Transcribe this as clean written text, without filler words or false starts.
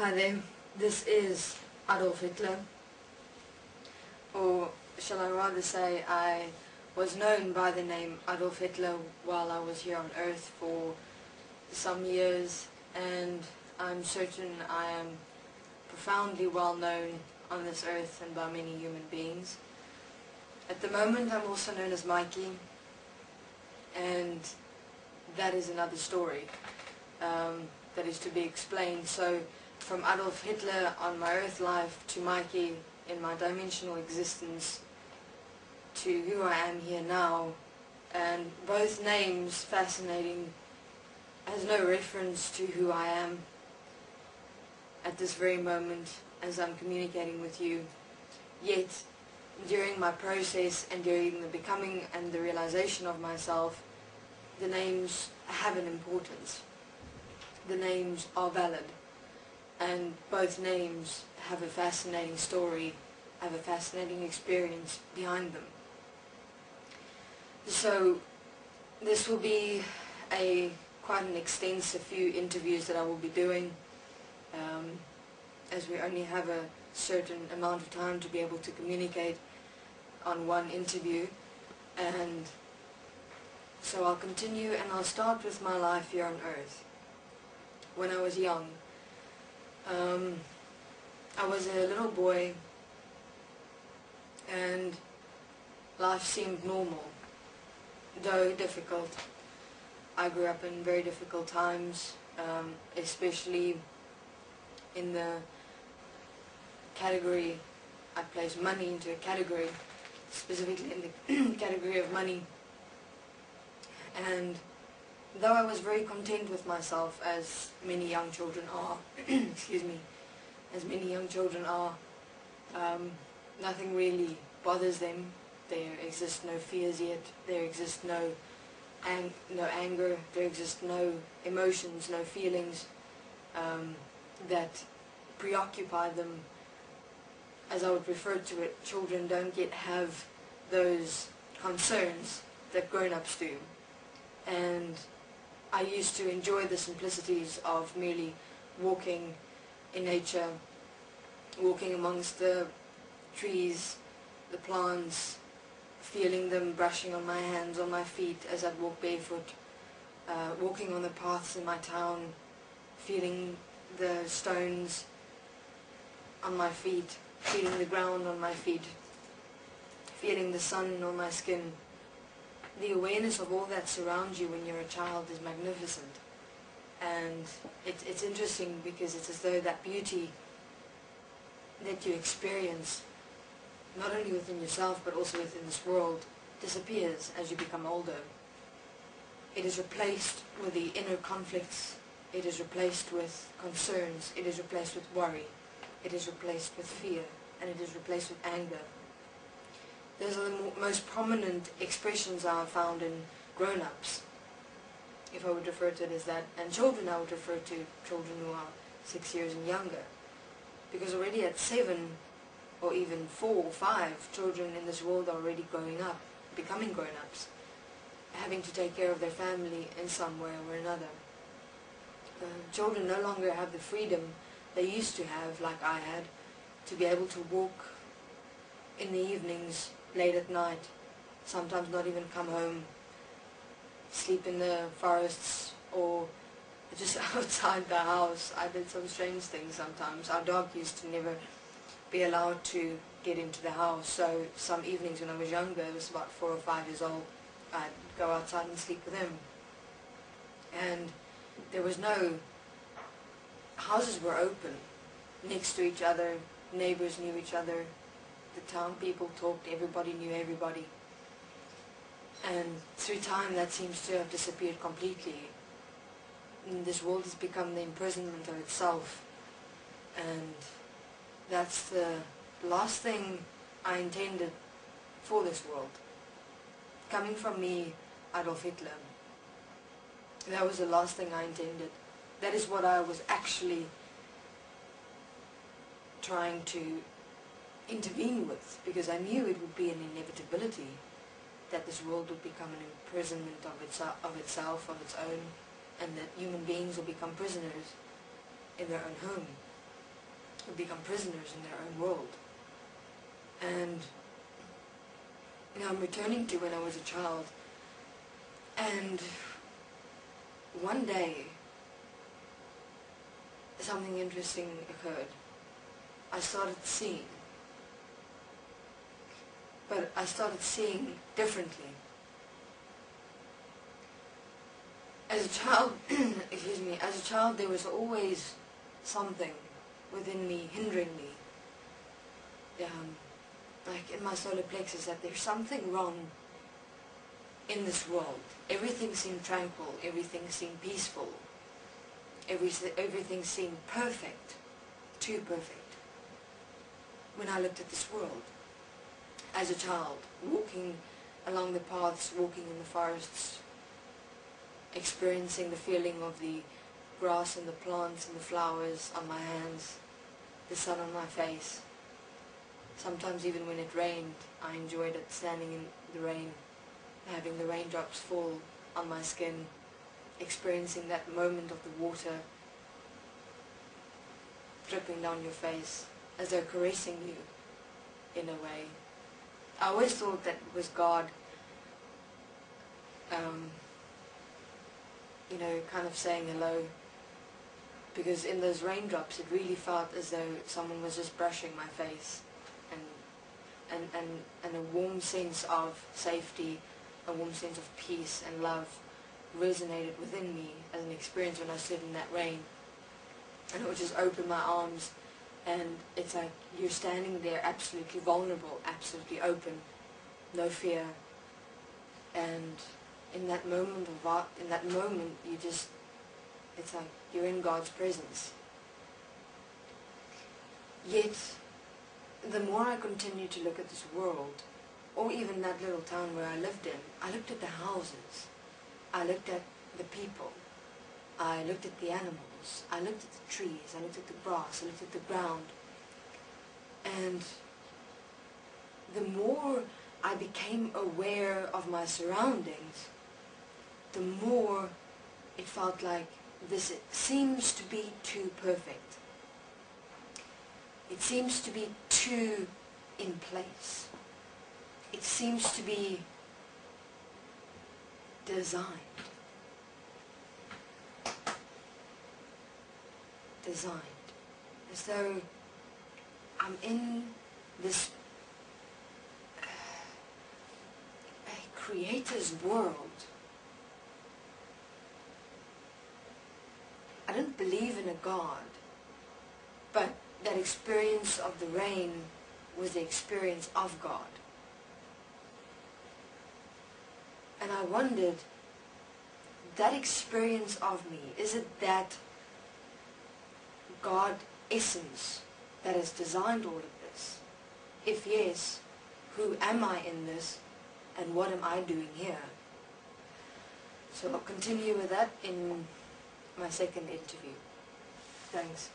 Hi there, this is Adolf Hitler, or shall I rather say I was known by the name Adolf Hitler while I was here on Earth for some years, and I'm certain I am profoundly well known on this earth and by many human beings. At the moment I'm also known as Mikey, and that is another story that is to be explained. So from Adolf Hitler on my earth life to Mikey in my dimensional existence to who I am here now, and both names fascinating, has no reference to who I am at this very moment as I'm communicating with you. Yet during my process and during the becoming and the realization of myself, the names have an importance. The names are valid, and both names have a fascinating story, have a fascinating experience behind them. So this will be quite an extensive few interviews that I will be doing, as we only have a certain amount of time to be able to communicate on one interview. And so I'll continue, and I'll start with my life here on Earth. When I was young, I was a little boy, and life seemed normal, though difficult. I grew up in very difficult times, especially in the category, I place money into a category, specifically in the category of money. And though I was very content with myself, as many young children are, excuse me, as many young children are, nothing really bothers them. There exist no fears yet, there exists no anger, there exist no emotions, no feelings that preoccupy them, as I would refer to it. Children don't yet have those concerns that grown-ups do. And I used to enjoy the simplicities of merely walking in nature, walking amongst the trees, the plants, feeling them brushing on my hands, on my feet as I'd walk barefoot, walking on the paths in my town, feeling the stones on my feet, feeling the ground on my feet, feeling the sun on my skin. The awareness of all that surrounds you when you're a child is magnificent. And it's interesting because it's as though that beauty that you experience, not only within yourself but also within this world, disappears as you become older. It is replaced with the inner conflicts, it is replaced with concerns, it is replaced with worry, it is replaced with fear, and it is replaced with anger. Those are the most prominent expressions I have found in grown-ups, if I would refer to it as that. And children, I would refer to children who are 6 years and younger. Because already at 7, or even 4 or 5, children in this world are already growing up, becoming grown-ups, having to take care of their family in some way or another. Children no longer have the freedom they used to have, like I had, to be able to walk in the evenings, late at night, sometimes not even come home, sleep in the forests or just outside the house. I did some strange things sometimes. Our dog used to never be allowed to get into the house, so some evenings when I was younger, I was about 4 or 5 years old, I'd go outside and sleep with him. And there was no, houses were open next to each other, neighbors knew each other, the town people talked, everybody knew everybody. And through time that seems to have disappeared completely. And this world has become the imprisonment of itself, and that's the last thing I intended for this world. Coming from me, Adolf Hitler, that was the last thing I intended. That is what I was actually trying to intervene with, because I knew it would be an inevitability that this world would become an imprisonment of itself, of its own, and that human beings will become prisoners in their own home. who become prisoners in their own world. And I'm returning to when I was a child, and one day something interesting occurred. I started seeing, but I started seeing differently. As a child, as a child there was always something within me hindering me. Like in my solar plexus, that there's something wrong in this world. Everything seemed tranquil, everything seemed peaceful, everything seemed perfect, too perfect. When I looked at this world, as a child, walking along the paths, walking in the forests, experiencing the feeling of the grass and the plants and the flowers on my hands, the sun on my face. Sometimes even when it rained, I enjoyed it, standing in the rain, having the raindrops fall on my skin, experiencing that moment of the water dripping down your face, as though caressing you in a way. I always thought that it was God, kind of saying hello, because in those raindrops it really felt as though someone was just brushing my face, and a warm sense of safety, a warm sense of peace and love resonated within me as an experience when I stood in that rain. And it would just open my arms, and it's like you're standing there absolutely vulnerable, absolutely open, no fear. And in that moment it's like you're in God's presence. Yet the more I continued to look at this world, or even that little town where I lived in, I looked at the houses, I looked at the people, I looked at the animals, I looked at the trees, I looked at the grass, I looked at the ground. And the more I became aware of my surroundings, the more it felt like this seems to be too perfect. It seems to be too in place. It seems to be designed. As though I'm in this a creator's world. I don't believe in a God, but that experience of the rain was the experience of God. And I wondered, that experience of me, is it that God essence that has designed all of this? If yes, who am I in this, and what am I doing here? So I'll continue with that in my second interview. Thanks.